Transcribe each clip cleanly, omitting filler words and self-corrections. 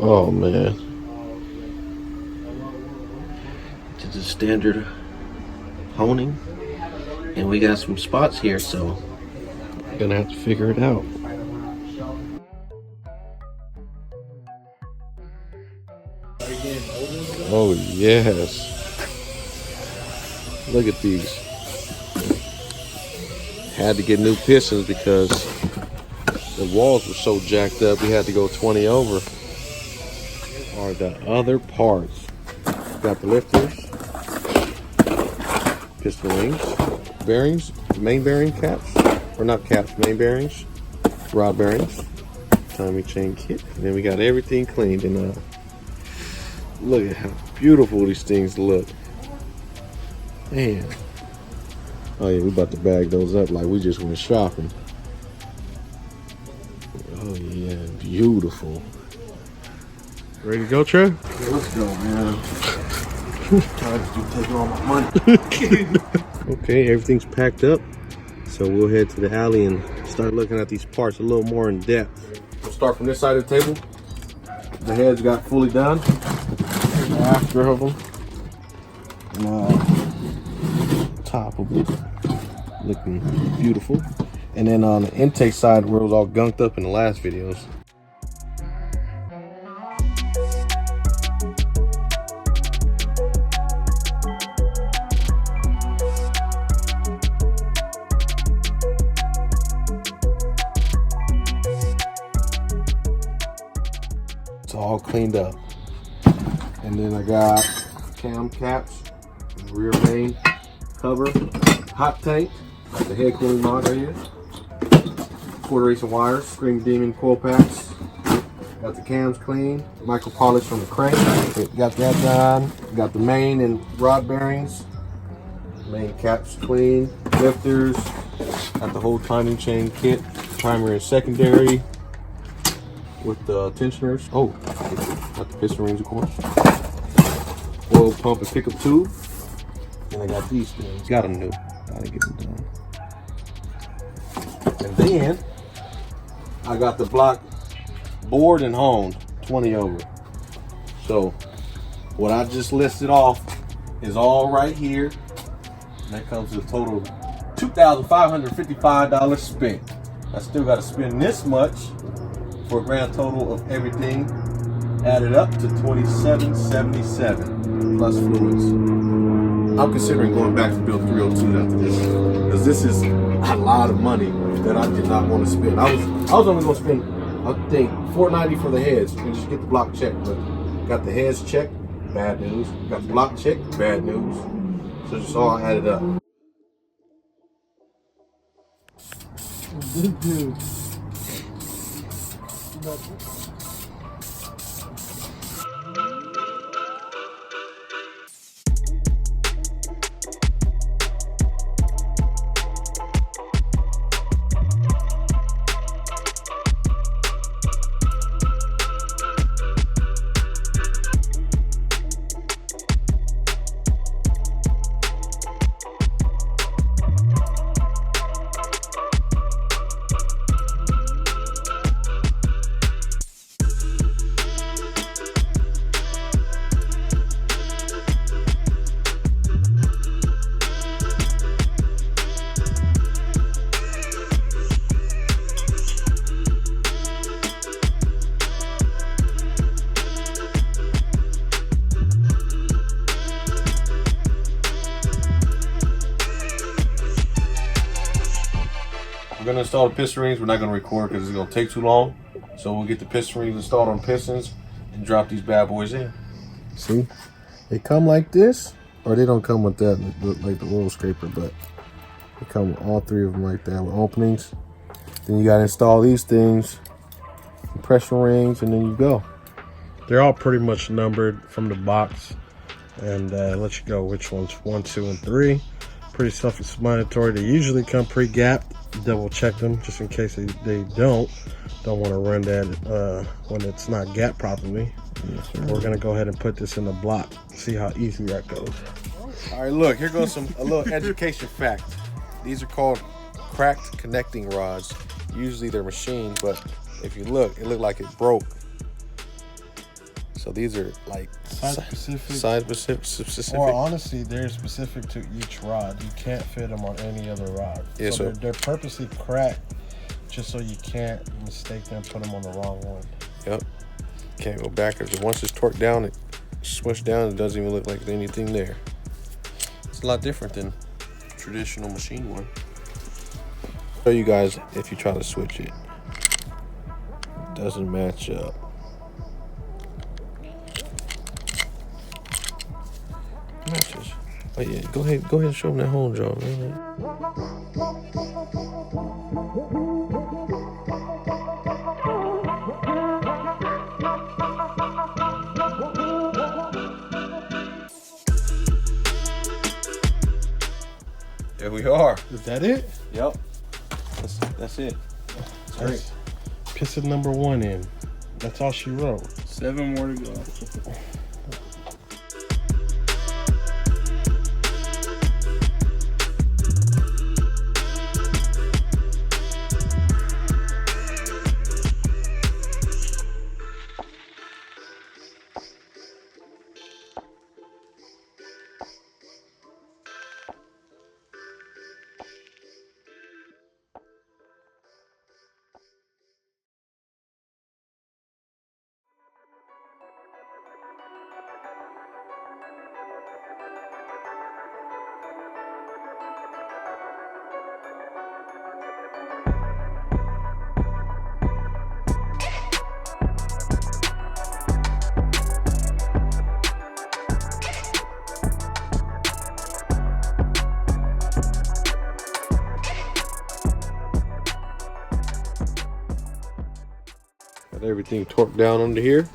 Oh man. Just a standard honing. And we got some spots here, so we're gonna have to figure it out. Oh yes. Look at these. Had to get new pistons because the walls were so jacked up we had to go 20 over. Are the other parts. Got the lifters, piston rings, bearings, main bearing caps, or not caps, main bearings, rod bearings, timing chain kit, and then we got everything cleaned. And look at how beautiful these things look. Man. Oh yeah, we about to bag those up like we just went shopping. Oh yeah, beautiful. Ready to go, Trey? Yeah, let's go, man. Tired of taking all my money. Okay, everything's packed up. So we'll head to the alley and start looking at these parts a little more in depth. We'll start from this side of the table. The heads got fully done. There's the after of them. And top of it looking beautiful. And then on the intake side where it was all gunked up in the last videos. It's all cleaned up. And then I got cam caps, rear main cover, hot tank, got the head cooling mod right here, quarter inch of wires, Scream Demon coil packs, got the cams clean, micro polish from the crank, got that done, got the main and rod bearings, main caps clean, lifters, got the whole timing chain kit, primary and secondary, with the tensioners. Oh, got the piston rings, of course. Oil pump and pickup tube. And I got these things. Got them new. Gotta get them done. And then I got the block bored and honed 20 over. So what I just listed off is all right here. And that comes to a total of $2,555 spent. I still got to spend this much for a grand total of everything added up to $2,777 plus fluids. I'm considering going back to build 302s after this, because this is a lot of money that I did not want to spend. I was only going to spend, I think, $490 for the heads and just get the block checked. But got the heads checked, bad news. Got the block checked, bad news. So just all added up. Good dude. We're gonna install the piston rings. We're not gonna record because it's gonna take too long. So we'll get the piston rings installed on pistons and drop these bad boys in. See, they come like this, or they don't come with that, like the oil scraper, but they come with all three of them like that with openings. Then you gotta install these things, compression rings, and then you go. They're all pretty much numbered from the box, and let you go which one's 1, 2, and 3. Pretty self-explanatory. They usually come pre-gapped. Double check them just in case they don't want to run that when it's not gapped properly. Yes, we're gonna go ahead and put this in the block, see how easy that goes. All right, look, here goes a little education fact. These are called cracked connecting rods. Usually they're machined, but if you look, it looked like it broke. So these are like Side specific. Or honestly, they're specific to each rod. You can't fit them on any other rod. Yeah, so they're purposely cracked just so you can't mistake them, put them on the wrong one. Yep. Can't go backwards. And once it's torqued down, it switched down. It doesn't even look like there's anything there. It's a lot different than traditional machine one. Show you guys if you try to switch it. It doesn't match up. Matches. Oh yeah, go ahead and show them that hole job, man. There we are. Is that it? Yep. That's it. That's great. Piston number 1 in. That's all she wrote. 7 more to go. Got everything torqued down under here.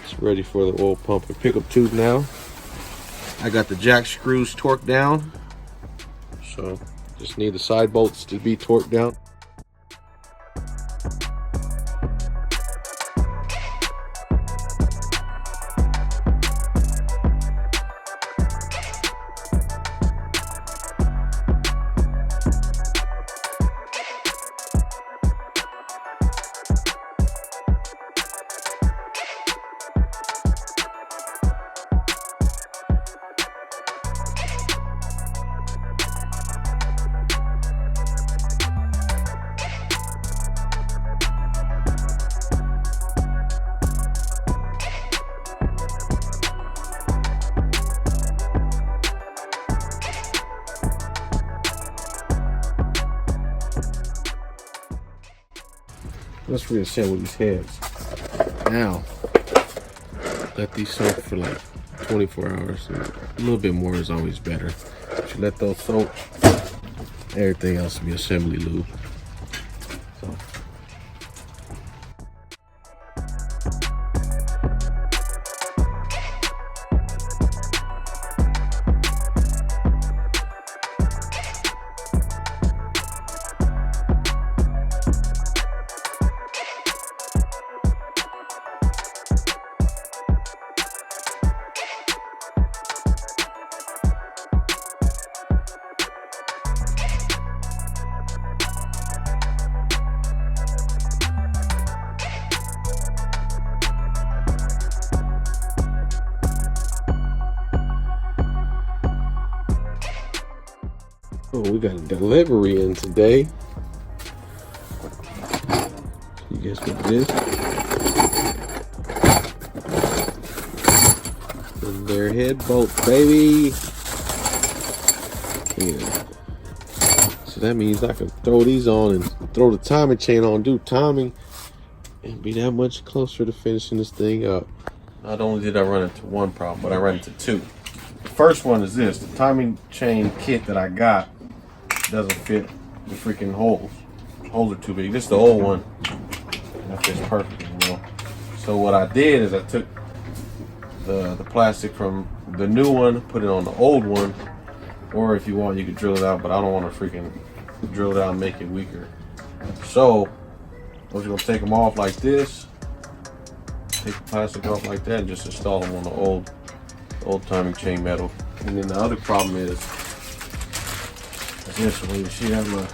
It's ready for the oil pump and pickup tube now. I got the jack screws torqued down. So just need the side bolts to be torqued down. Let's reassemble these heads. Now, let these soak for like 24 hours. A little bit more is always better. But you let those soak, everything else will be assembly lube. So. Oh, we got a delivery in today. You guess what it is? And their head bolt, baby. Yeah. So that means I can throw these on and throw the timing chain on, do timing, and be that much closer to finishing this thing up. Not only did I run into one problem, but I ran into two. The first one is this: the timing chain kit that I got doesn't fit the freaking holes. The holes are too big. This is the old one, and that fits perfectly, you know. So what I did is I took the plastic from the new one, put it on the old one, or if you want, you could drill it out, but I don't want to freaking drill it out and make it weaker. So I'm just gonna take them off like this, take the plastic off like that, and just install them on the old timing chain metal. And then the other problem is this one. You see that look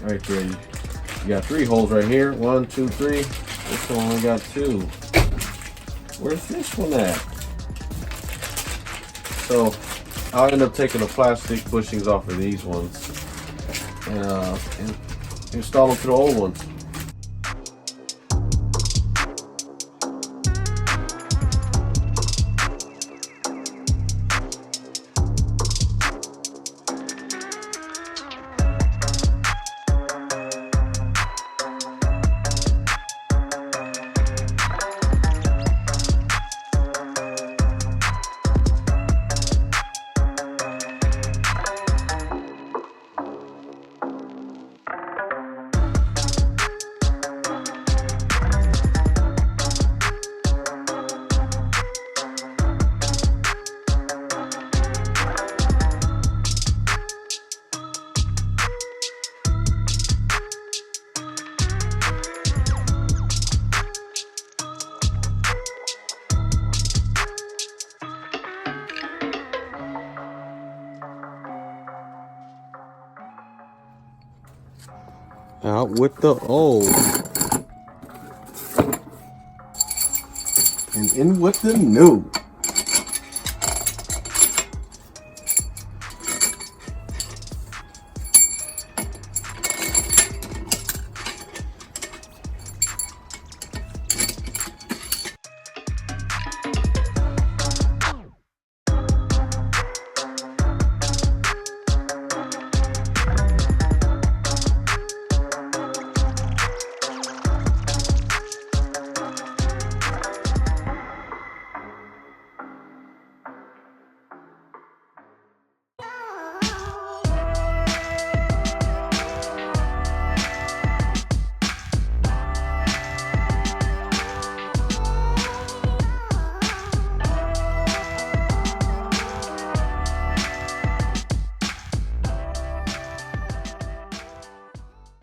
right there? You got 3 holes right here. 1, 2, 3. This one only got 2. Where's this one at? So I'll end up taking the plastic bushings off of these ones and install them to the old ones. Out with the old and in with the new.